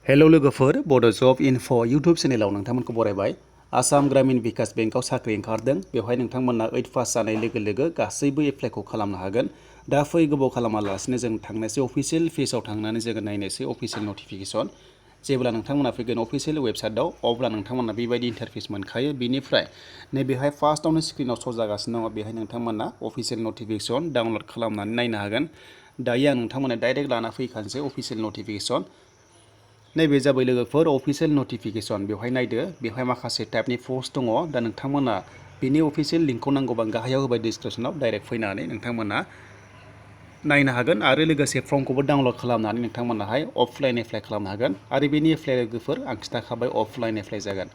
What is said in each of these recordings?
Hello लोगोफोर बड' जब info YouTube चेनेलाव नोंथांमोनखौ बरायबाय। Assam ग्रामीण विकास बेंकआव साख्रि ओंखारदों। बेवहाय नोंथांमोना 8 पास जानाय लोगो लोगो गासैबो एप्लाइखौ खालामनो हागोन। दा फै गोबाव खालामालासिनो जों थांनोसै अफिशियेल पेजआव थांनानै जों नायनोसै अफिशियेल नटिफिकेशन। जेब्ला नोंथांमोना फैगोन अफिशियेल वेबसाइटआव अब्ला नोंथांमोना बेबायदि इन्टारफेस मोनखायो। बेनिफ्राय नैबेहाय फार्स्टआवनो स्क्रिनाव श' जागासिनो दङ। बेहाय नोंथांमोना अफिशियेल नटिफिकेशन डाउनलड खालामनानै नायनो हागोन। दायो आं नोंथांमोना डाइरेक्ट लाना फैखानोसै अफिशियेल नटिफिकेशन। नैबे जाबाय लोगोफोर अफिशियेल नटिफिकेशन। बेवहाय नायदो, बेवहाय माखासे टाइपनि पस्ट दङ। दा नोंथांमोना बिनि अफिशियेल लिंकखौ नांगौबा गाहायाव होबाय डिसक्रिप्शनाव डाइरेक्ट फैनानै नोंथांमोना नायनो हागोन आरो लोगोसे फर्मखौबो डाउनलड खालामनानै नोंथांमोनाहाय अफलाइन एप्लाइ खालामनो हागोन। आरो बेनि एप्लाइ लोगोफोर आं खिन्थाखाबाय अफलाइन एप्लाइ जागोन।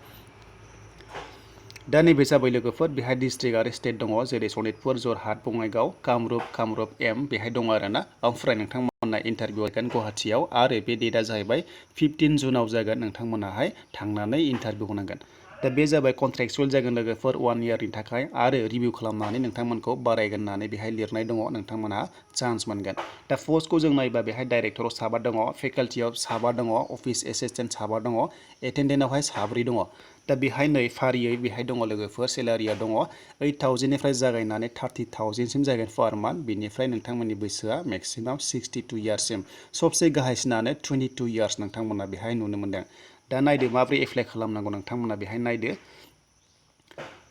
दा नैबे जाबाय लोगोफोर बेहाय डिस्ट्रिक्ट आरो स्टेट दङ, जेरै सनितपुर, जरहाट, बङाइगाव, कामरुप एम बेहाय दङ आरोना। ओमफ्राय नोंथांमोना इन्टारभिउ होगोन गुवाहाटियाव आरो बे डेटआ जाहैबाय 15 जुनाव जागोन। नोंथांमोनाहाय थांनानै इन्टारभिउ होनांगोन। दा बे जाबाय कन्ट्रेक्चुवेल जागोन लोगोफोर 1 इयारनि थाखाय आरो रिभिउ खालामनानै नोंथांमोनखौ बारायगोन होननानै बेहाय लिरनाय दङ। नोंथांमोना चान्स मोनगोन। दा पस्टखौ जों नायबा बेहाय डाइरेक्टराव 7 दङ, फेकाल्टियाव 7 दङ, अफिस एसिस्टेन्ट 7 दङ, एटेन्डेन्टआवहाय 4 दङ। दा बेहाय नै फारियै बेहाय दङ लोगोफोर सेलारिया दङ 8,000निफ्राय जागायनानै 30,000 सिम जागोन पार मान्थ। बेनिफ्राय नोंथांमोननि बैसोआ मेक्सिमाम 62 इयार्ससिम, सबसे गाहायसिनानो 22 इयार्स नोंथांमोना बेहाय नुनो मोनदों। दा नायदो माब्रै एप्लाइ खालामनांगौ नोंथांमोना बेहाय नायदो।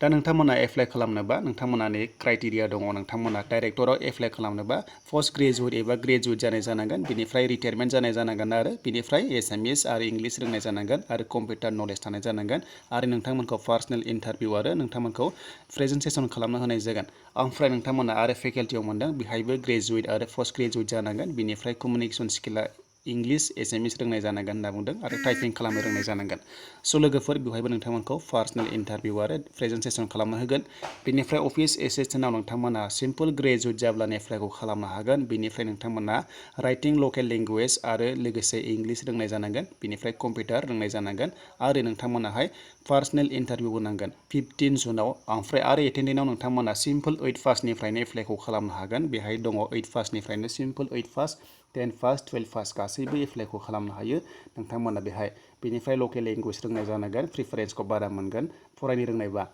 दा नोंथांमोना एप्लाइ खालामनोबा नोंथांमोनानि क्राइटेरिया दङ। नोंथांमोना डाइरेक्टराव एप्लाइ खालामनोबा पोस्ट ग्रेजुवेट एबा ग्रेजुवेट जानाय जानांगोन, बिनिफ्राय रिटायारमेन्ट जानाय जानांगोन आरो बिनिफ्राय एसामिस आरो इंलिश रोंनाय जानांगोन आरो कम्पिउटार नलेज थानाय जानांगोन आरो नोंथांमोनखौ पार्सनेल इन्टारभिउ आरो नोंथांमोनखौ प्रेजेन्टेसन खालामनो होनाय जागोन। ओमफ्राय नोंथांमोना आरो फेकाल्टियाव मोनदों बेहायबो ग्रेजुवेट आरो पोस्ट ग्रेजुवेट जानांगोन, बिनिफ्राय कमिउनिकेसन स्किला इंलिश एसामिस रोंनाय जानांगोन होनना बुंदों आरो टाइपिं खालामनो रोंनाय जानांगोन। स' लोगोफोर बेवहायबो नोंथांमोनखौ पार्सनेल इन्टारभिउ आरो प्रेजेन्टेसन खालामनो होगोन। बेनिफ्राय अफिस एसिस्टेन्टआव नोंथांमोना सिम्पल ग्रेजुवेट जाब्लानो एप्लाइखौ खालामनो हागोन। बेनिफ्राय नोंथांमोना राइटिं लकेल लेंगुवेज आरो लोगोसे इंलिश रोंनाय जानांगोन, बिनिफ्राय कम्पिउटार रोंनाय जानांगोन आरो नोंथांमोनाहाय पार्सनेल इन्टारभिउ होनांगोन 15 जुनाव। ओमफ्राय आरो एटेन्डेन्टआव नोंथांमोना सिम्पल 8 पासनिफ्रायनो एप्लाइखौ खालामनो हागोन। बेहाय दङ 8 पासनिफ्रायनो सिम्पल 8 पास, 10 पास, 12 पास गासैबो एप्लाइखौ खालामनो हायो नोंथांमोना बेहाय। बेनिफ्राय लकेल लेंगुवेज रोंनाय जानांगोन, प्रिफारेन्सखौ बारा मोनगोन फरायनो रोंनायबा।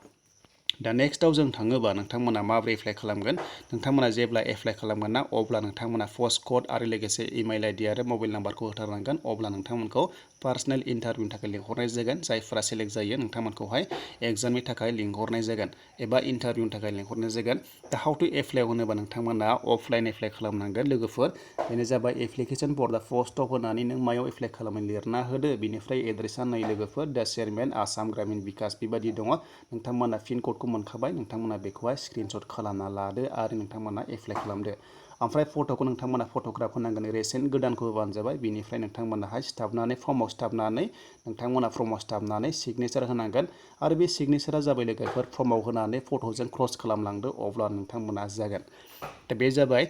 दा नेक्स्टआव जों थाङोबा नोंथांमोना माबोरै एप्लाइ खालामगोन। नोंथांमोना जेब्ला एप्लाइ खालामगोन ना अब्ला नोंथांमोना पस्ट कड आरो लोगोसे इमेल आइडि आरो मबाइल नाम्बारखौ होथारनांगोन। अब्ला नोंथांमोनखौ पार्सनेल इन्टारभिउनि थाखाय लिंहरनाय जागोन। जायफोरा सेलेक्ट जायो नोंथांमोनखौहाय एग्जामनि थाखाय लिंहरनाय जागोन एबा इन्टारभिउनि थाखाय लिंहरनाय जागोन। दा हाउ टु एप्लाइ होनोबा नोंथांमोना अफलाइन एप्लाइ खालामनांगोन लोगोफोर। बेनो जाबाय एप्लिकेसन फर दा पस्ट अफ होनानै नों मायाव एप्लाइ खालामनो लिरना होदो। बेनिफ्राय एड्रेसा नै लोगोफोर दा चेयारमेन आसाम ग्रामीण विकास बेबायदि दङ। नोंथांमोना पिन क'डखौ मोनखाबाय, नोंथांमोना बेखौहाय स्क्रिनशट खालामना लादो आरो नोंथांमोना एप्लाइ खालामदो। ओमफ्राय फट'खौ नोंथांमोना फट'ग्राफ होनांगोन, रिसेन्ट गोदानखौ होबानो जाबाय। बिनिफ्राय नोंथांमोनाहाय सिथाबनानै फर्माव सिथाबनानै सिगनेचार होनांगोन आरो बे सिगनेचारा जाबाय लोगोफोर फर्माव होनानै फट'जों क्रस खालामलांदो अब्ला नोंथांमोना जागोन। दा बे जाबाय।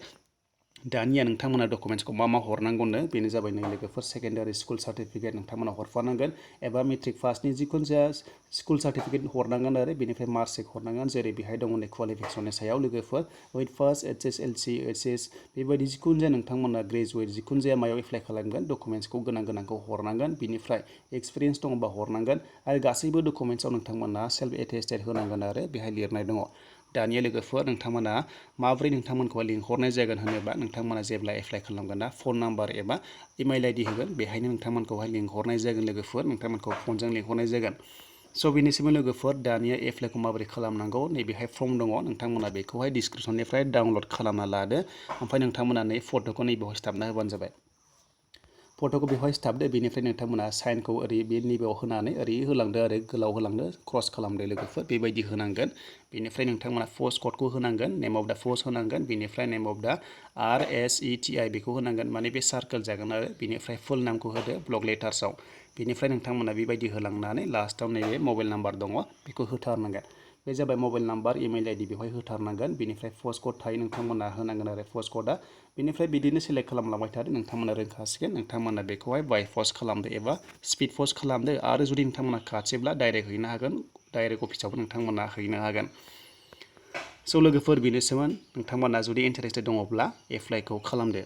दानिया नोंथांमोना डकुमेन्ट्सखौ मा हरनांगौनो बेनो जाबाय नै लोगोफोर सेकेन्डारि स्कुल सार्टिफिकेट नोंथांमोना हरफानांगोन एबा मेट्रिक पासनि जिखुनु जाया स्कुल सार्टिफिकेट हरनांगोन आरो बेनिफ्राय मार्कशिट हरनांगोन। जेरै बेहाय दङ नै क्वालिफिकेसननि सायाव लोगोफोर VIII पास, HSLC, HS बेबायदि जिखुनु जाया नोंथांमोना ग्रेजुवेट जिखुनु जाया मायाव एप्लाइ खालामगोन डकुमेन्ट्सखौ गोनांखौ हरनांगोन। बिनिफ्राय एक्सपिरियेन्स दङबा हरनांगोन आरो गासैबो डकुमेन्ट्सआव नोंथांमोना सेल्फ एटेस्टेड होनांगोन आरो बेहाय लिरनाय दङ। दानिया लोगोफोर नोंथांमोना माबोरै नोंथांमोनखौहाय लिंहरनाय जागोन होनोबा नोंथांमोना जेब्ला एप्लाइ खालामगोन ना फन नाम्बार एबा इमेल आइडि होगोन, बेहायनो नोंथांमोनखौहाय लिंहरनाय जागोन लोगोफोर। नोंथांमोनखौ फनजों लिंहरनाय जागोन। स' बेनिसिम लोगोफोर दानिया एप्लाइखौ माबोरै खालामनांगौ नैबेहाय फर्म दङ। नोंथांमोना बेखौहाय डिसक्रिपसननिफ्राय डाउनलड खालामना लादो। ओमफ्राय नोंथांमोना नै फट'खौ नैबेयाव सिथाबना होबानो जाबाय। फट'खौ बेवहाय सिथाबदो, बेनिफ्राय नोंथांमोना साइनखौ ओरै बे नैबेयाव होनानै ओरै होलांदो आरो गोलाव होलांदो, क्रस खालामदो लोगोफोर बेबायदि होनांगोन। बेनिफ्राय नोंथांमोना पस्ट क'डखौ होनांगोन, नेम अफ दा पस्ट होनांगोन, बेनिफ्राय नेम अफ दा RSETI बेखौ होनांगोन, माने बे सार्कोल जागोन आरो बेनिफ्राय फुल नामखौ होदो ब्लक लेटार्सआव। बेनिफ्राय नोंथांमोना बेबायदि होलांनानै लास्टआव नैबे मबाइल नाम्बार दङ बेखौ होथारनांगोन। बे जाबाय मबाइल नाम्बार, इमेल आइडि बेवहाय होथारनांगोन। बेनिफ्राय पस्ट क'ड थायो नोंथांमोना होनांगोन आरो पस्ट क'डआ। बेनिफ्राय बिदिनो सेलेक्ट खालामलांबाय थादो, नोंथांमोना रोंखासिगोन। नोंथांमोना बेखौहाय बाय पस्ट खालामदो एबा स्पिड पस्ट खालामदो आरो जुदि नोंथांमोना खाथिब्ला डाइरेक्ट हैनो हागोन, डाइरेक्ट अफिसावबो नोंथांमोना हैनो हागोन। स' लोगोफोर बेनोसैमोन। नोंथांमोना जुदि इन्टारेस्टेड दङब्ला एप्लाइखौ खालामदो।